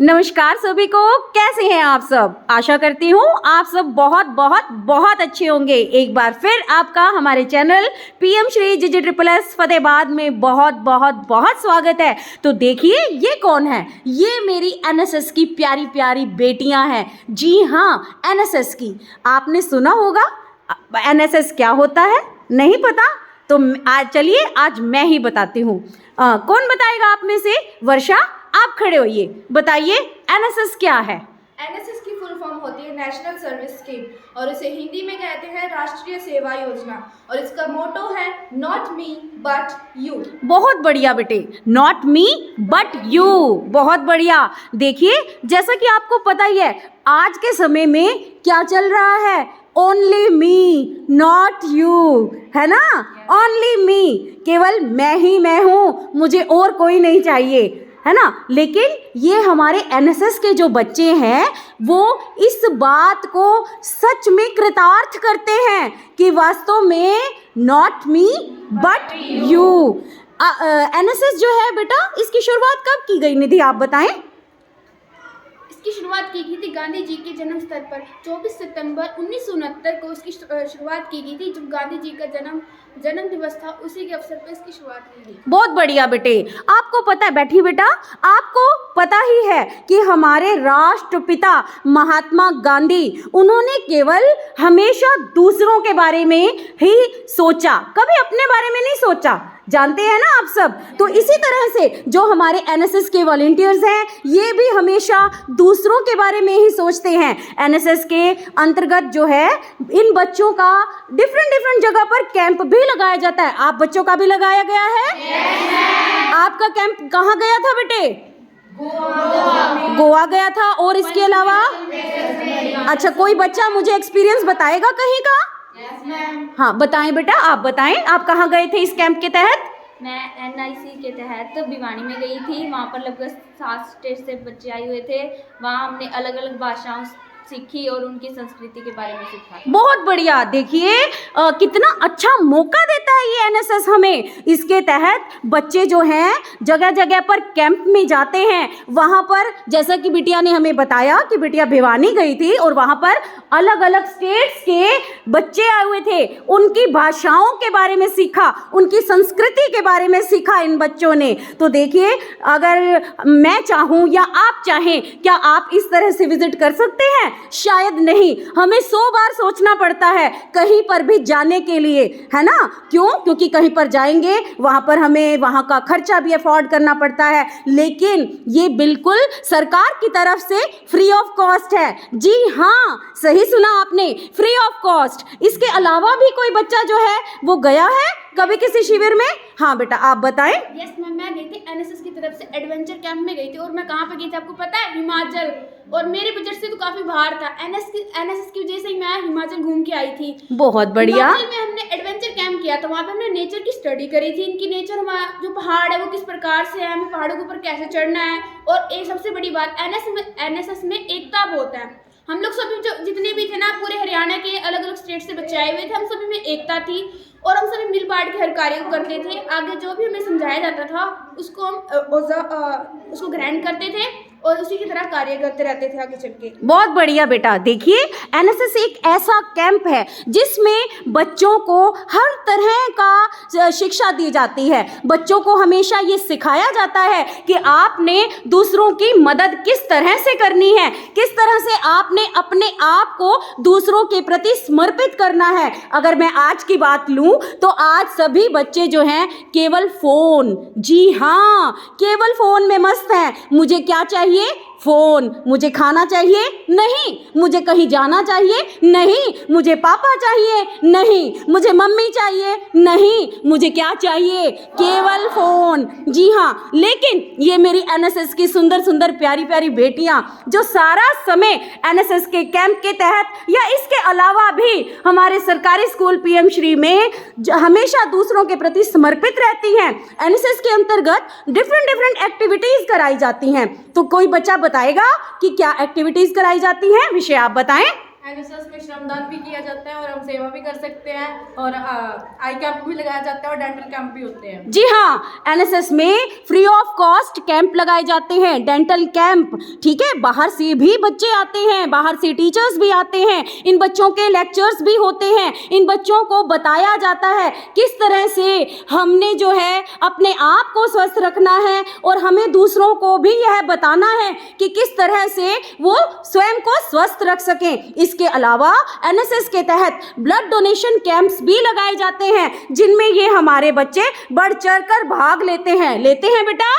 नमस्कार सभी को, कैसे हैं आप सब। आशा करती हूँ आप सब बहुत बहुत बहुत अच्छे होंगे। एक बार फिर आपका हमारे channel PM Shri GG++ Fatehabad में बहुत बहुत बहुत स्वागत है। तो देखिए ये कौन है, ये मेरी एनएसएस की प्यारी प्यारी बेटियां हैं। जी हाँ, एनएसएस की आपने सुना होगा। एनएसएस क्या होता है, नहीं पता? तो आज चलिए आज मैं ही बताती हूँ। कौन बताएगा आप में से? वर्षा, आप खड़े होइए, बताइए एनएसएस क्या है। एनएसएस की फुल फॉर्म होती है नेशनल सर्विस स्कीम और इसे हिंदी में कहते हैं राष्ट्रीय सेवा योजना और इसका मोटो है नॉट मी बट यू। बहुत बढ़िया बेटे, नॉट मी बट यू, बहुत बढ़िया। देखिए जैसा कि आपको पता ही है आज के समय में क्या चल रहा है, ओनली मी नॉट यू, है ना। ओनली मी, केवल मैं ही मैं हूँ, मुझे और कोई नहीं चाहिए, है ना। लेकिन ये हमारे एनएसएस के जो बच्चे हैं वो इस बात को सच में कृतार्थ करते हैं कि वास्तव में not me but you. NSS जो है बेटा, इसकी शुरुआत कब की गई निधि, आप बताएं। इसकी शुरुआत की गई थी गांधी जी के जन्म स्तर पर 24 सितंबर 1969 को इसकी शुरुआत की गई थी। जब गांधी जी का जन्म दिवस था उसी के अवसर पर इसकी शुरुआत की गई। बहुत बढ़िया बेटे, आपको पता है, बैठी बेटा, आपको पता ही है कि हमारे राष्ट्रपिता महात्मा गांधी, उन्होंने केवल हमेशा दूसरों के बारे में ही सोचा, कभी अपने बारे में नहीं सोचा, जानते हैं ना आप सब। तो इसी तरह से जो हमारे एनएसएस के वॉलंटियर्स हैं ये भी हमेशा दूसरों के बारे में ही सोचते हैं। एनएसएस के अंतर्गत जो है इन बच्चों का डिफरेंट जगह पर कैंप भी लगाया जाता है। आप बच्चों का भी लगाया गया है? आपका कैंप कहाँ गया था बेटे? गोवा गया था। और इसके अलावा अच्छा, कोई बच्चा मुझे एक्सपीरियंस बताएगा कहीं का? हाँ बताएं बेटा, आप बताएं, आप कहाँ गए थे इस कैंप के तहत? मैं एनआईसी के तहत भिवानी में गई थी। वहाँ पर लगभग 7 स्टेट से बच्चे आए हुए थे। वहाँ हमने अलग अलग भाषाओं सीखी और उनकी संस्कृति के बारे में सीखा। बहुत बढ़िया। देखिए कितना अच्छा मौका देता है ये एनएसएस हमें। इसके तहत बच्चे जो हैं जगह जगह पर कैंप में जाते हैं। वहाँ पर जैसा कि बिटिया ने हमें बताया कि बिटिया भिवानी गई थी और वहाँ पर अलग अलग स्टेट्स के बच्चे आए हुए थे, उनकी भाषाओं के बारे में सीखा, उनकी संस्कृति के बारे में सीखा इन बच्चों ने। तो देखिए अगर मैं चाहूँ या आप चाहें, क्या आप इस तरह से विजिट कर सकते हैं? शायद नहीं, हमें 100 बार सोचना पड़ता है कहीं पर भी जाने के लिए, है ना। क्यों? क्योंकि कहीं पर जाएंगे वहां पर हमें वहां का खर्चा भी अफोर्ड करना पड़ता है, लेकिन ये बिल्कुल सरकार की तरफ से फ्री ऑफ कॉस्ट है। जी हाँ, सही सुना आपने, फ्री ऑफ कॉस्ट। इसके अलावा भी कोई बच्चा जो है वो गया है कभी किसी शिविर में? हाँ बेटा आप बताएं। यस मैम, मैं गई थी एनएसएस की तरफ से एडवेंचर कैंप में गई थी। और मैं कहाँ पे गई थी आपको पता है? हिमाचल। और मेरे बजट से तो काफी बाहर था। एनएसएस की वजह से ही मैं हिमाचल घूम के आई थी। बहुत बढ़िया। हिमाचल में हमने एडवेंचर कैंप किया था। वहाँ पे हमने नेचर की स्टडी करी थी। इनकी नेचर, हमारा जो पहाड़ है वो किस प्रकार से है, हमें पहाड़ों के ऊपर कैसे चढ़ना है। और एक सबसे बड़ी बात, एनएसएस में एकता बहुत है। हम लोग सभी जो जितने भी थे ना, पूरे हरियाणा के अलग अलग स्टेट से बच्चे आए हुए थे। हम सभी में एकता थी और हम सभी मिल बांट के हर कार्य को करते थे। आगे जो भी हमें समझाया जाता था उसको हम उसको ग्रहण करते थे और उसी की तरह कार्य करते रहते थे आगे चल के। बहुत बढ़िया बेटा। देखिए एनएसएस एक ऐसा कैंप है जिसमें बच्चों को हर तरह का शिक्षा दी जाती है। बच्चों को हमेशा ये सिखाया जाता है कि आपने दूसरों की मदद किस तरह से करनी है, किस तरह से आपने अपने आप को दूसरों के प्रति समर्पित करना है। अगर मैं आज की बात लूं तो आज सभी बच्चे जो हैं केवल फोन, जी हाँ, केवल फोन में मस्त हैं। मुझे क्या चाहिए? फोन। मुझे खाना चाहिए? नहीं। मुझे कहीं जाना चाहिए? नहीं। मुझे पापा चाहिए? नहीं। मुझे मम्मी चाहिए? नहीं। मुझे क्या चाहिए? केवल फोन। जी हाँ, लेकिन ये मेरी एनएसएस की सुंदर सुंदर प्यारी प्यारी बेटियां जो सारा समय एनएसएस के कैंप के तहत या इसके अलावा भी हमारे सरकारी स्कूल पीएम श्री में हमेशा दूसरों के प्रति समर्पित रहती हैं। एनएसएस के अंतर्गत डिफरेंट एक्टिविटीज कराई जाती हैं। तो कोई बच्चा बताएगा कि क्या एक्टिविटीज कराई जाती हैं? विषय आप बताएं। एनएसएस में श्रमदान भी किया जाता है और हम सेवा भी कर सकते हैं और आई कैंप भी लगाया जाता है और डेंटल कैंप भी होते हैं। जी हाँ, एनएसएस में फ्री ऑफ कॉस्ट कैंप लगाए जाते हैं, डेंटल कैंप। ठीक है, बाहर से भी बच्चे आते हैं, बाहर से टीचर्स भी आते हैं, इन बच्चों के लेक्चर्स भी होते हैं, इन बच्चों को बताया जाता है किस तरह से हमने जो है अपने आप को स्वस्थ रखना है और हमें दूसरों को भी यह बताना है कि किस तरह से वो स्वयं को स्वस्थ रख सकें। इसके अलावा एनएसएस के तहत ब्लड डोनेशन कैंप्स भी लगाए जाते हैं, जिनमें ये हमारे बच्चे बढ़ चढ़कर भाग लेते हैं बेटा?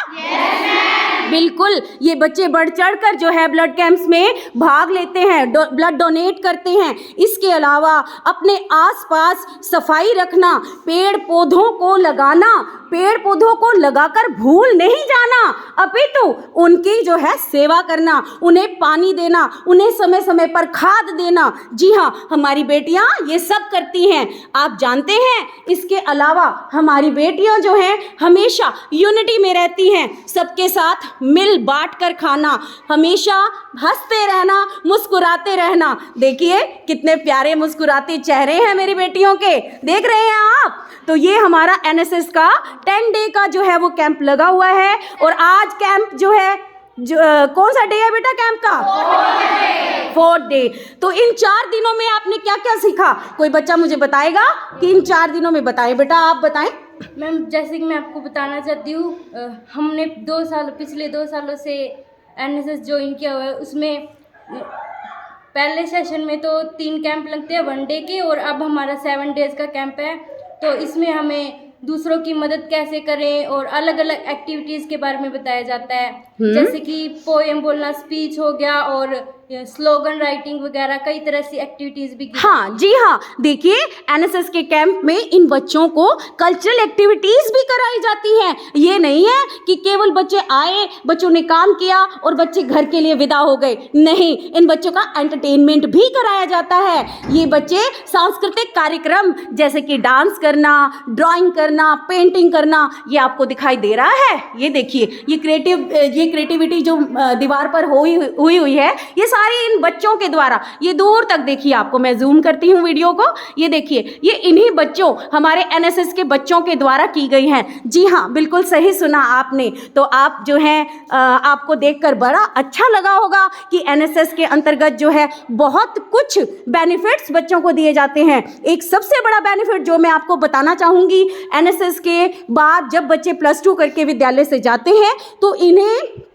बिल्कुल, ये बच्चे बढ़ चढ़कर जो है ब्लड कैंप्स में भाग लेते हैं, ब्लड डोनेट करते हैं। इसके अलावा अपने आसपास सफाई रखना, पेड़ पौधों को लगाना, पेड़ पौधों को लगाकर भूल नहीं जाना, अपितु उनकी जो है सेवा करना, उन्हें पानी देना, उन्हें समय समय पर खाद देना। जी हाँ, हमारी बेटियां ये सब करती हैं। आप जानते हैं, इसके अलावा हमारी बेटियां जो हैं हमेशा यूनिटी में रहती हैं, सबके साथ मिल बांट कर खाना, हमेशा हंसते रहना, मुस्कुराते रहना। देखिए कितने प्यारे मुस्कुराते चेहरे हैं मेरी बेटियों के, देख रहे हैं आप? तो ये हमारा एनएसएस का 10 डे का जो है वो कैंप लगा हुआ है। और आज कैंप जो है कौन सा डे है बेटा कैंप का? 4th day. तो इन 4 दिनों में आपने क्या क्या सीखा? कोई बच्चा मुझे बताएगा कि इन 4 दिनों में? बताएं बेटा, आप बताएं। मैम, जैसे कि मैं आपको बताना चाहती हूँ, हमने पिछले 2 सालों से एनएसएस ज्वाइन किया हुआ है। उसमें पहले सेशन में तो 3 कैंप लगते हैं 1 डे के, और अब हमारा 7 डेज़ का कैंप है। तो इसमें हमें दूसरों की मदद कैसे करें और अलग अलग एक्टिविटीज़ के बारे में बताया जाता है, जैसे कि पोएम बोलना, स्पीच हो गया, और स्लोगन राइटिंग वगैरह कई तरह से एक्टिविटीज़ भी की। हाँ जी हाँ, देखिए एनएसएस के कैंप में इन बच्चों को कल्चरल एक्टिविटीज़ भी कराई जाती हैं। ये नहीं है कि केवल बच्चे आए, बच्चों ने काम किया और बच्चे घर के लिए विदा हो गए। नहीं, इन बच्चों का एंटरटेनमेंट भी कराया जाता है। ये बच्चे सांस्कृतिक कार्यक्रम जैसे कि डांस करना, ड्राइंग करना, पेंटिंग करना, ये आपको दिखाई दे रहा है। ये देखिए, ये क्रिएटिविटी जो दीवार पर हुई है, ये सारी इन बच्चों के द्वारा, ये दूर तक देखिए, आपको मैं जूम करती हूँ वीडियो को, ये देखिए, ये इन्हीं बच्चों, हमारे एनएसएस के बच्चों के द्वारा की गई हैं। जी हाँ, बिल्कुल सही सुना आपने। तो आप जो है आपको देखकर बड़ा अच्छा लगा होगा कि एनएसएस के अंतर्गत जो है बहुत कुछ बेनिफिट्स बच्चों को दिए जाते हैं। एक सबसे बड़ा बेनिफिट जो मैं आपको बताना चाहूँगी, एनएसएस के बाद जब बच्चे +2 करके विद्यालय से जाते हैं तो इन्हें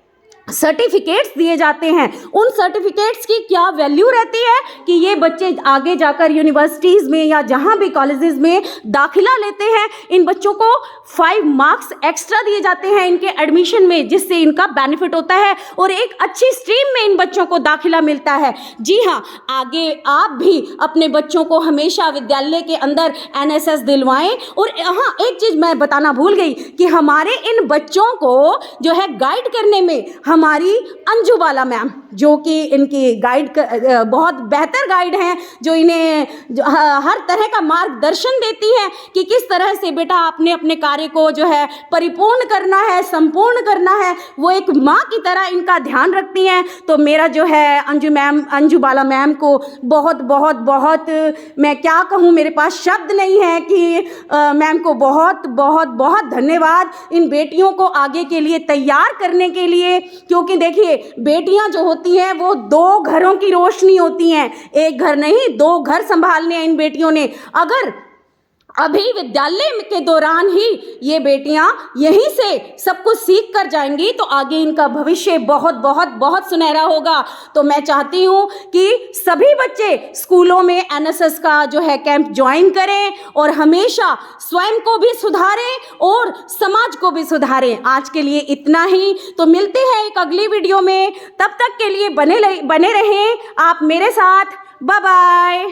सर्टिफिकेट्स दिए जाते हैं। उन सर्टिफिकेट्स की क्या वैल्यू रहती है कि ये बच्चे आगे जाकर यूनिवर्सिटीज़ में या जहाँ भी कॉलेजेस में दाखिला लेते हैं, इन बच्चों को 5 मार्क्स एक्स्ट्रा दिए जाते हैं इनके एडमिशन में, जिससे इनका बेनिफिट होता है और एक अच्छी स्ट्रीम में इन बच्चों को दाखिला मिलता है। जी हाँ, आगे आप भी अपने बच्चों को हमेशा विद्यालय के अंदर एनएसएस दिलवाएं। और हाँ, एक चीज़ मैं बताना भूल गई कि हमारे इन बच्चों को जो है गाइड करने में हमारी अंजू बाला मैम, जो कि इनकी गाइड बहुत बेहतर गाइड हैं, जो इन्हें हर तरह का मार्गदर्शन देती हैं कि किस तरह से बेटा आपने अपने कार्य को जो है परिपूर्ण करना है, संपूर्ण करना है। वो एक माँ की तरह इनका ध्यान रखती हैं। तो मेरा जो है अंजू बाला मैम को बहुत बहुत बहुत, मैं क्या कहूँ, मेरे पास शब्द नहीं है कि मैम को बहुत बहुत बहुत धन्यवाद इन बेटियों को आगे के लिए तैयार करने के लिए। क्योंकि देखिए, बेटियां जो होती हैं वो 2 घरों की रोशनी होती हैं, एक घर नहीं 2 घर संभालने हैं इन बेटियों ने। अगर अभी विद्यालय के दौरान ही ये बेटियां यहीं से सब कुछ सीख कर जाएंगी तो आगे इनका भविष्य बहुत बहुत बहुत सुनहरा होगा। तो मैं चाहती हूँ कि सभी बच्चे स्कूलों में एनएसएस का जो है कैंप ज्वाइन करें और हमेशा स्वयं को भी सुधारें और समाज को भी सुधारें। आज के लिए इतना ही, तो मिलते हैं एक अगली वीडियो में। तब तक के लिए बने रहें आप मेरे साथ। Bye bye.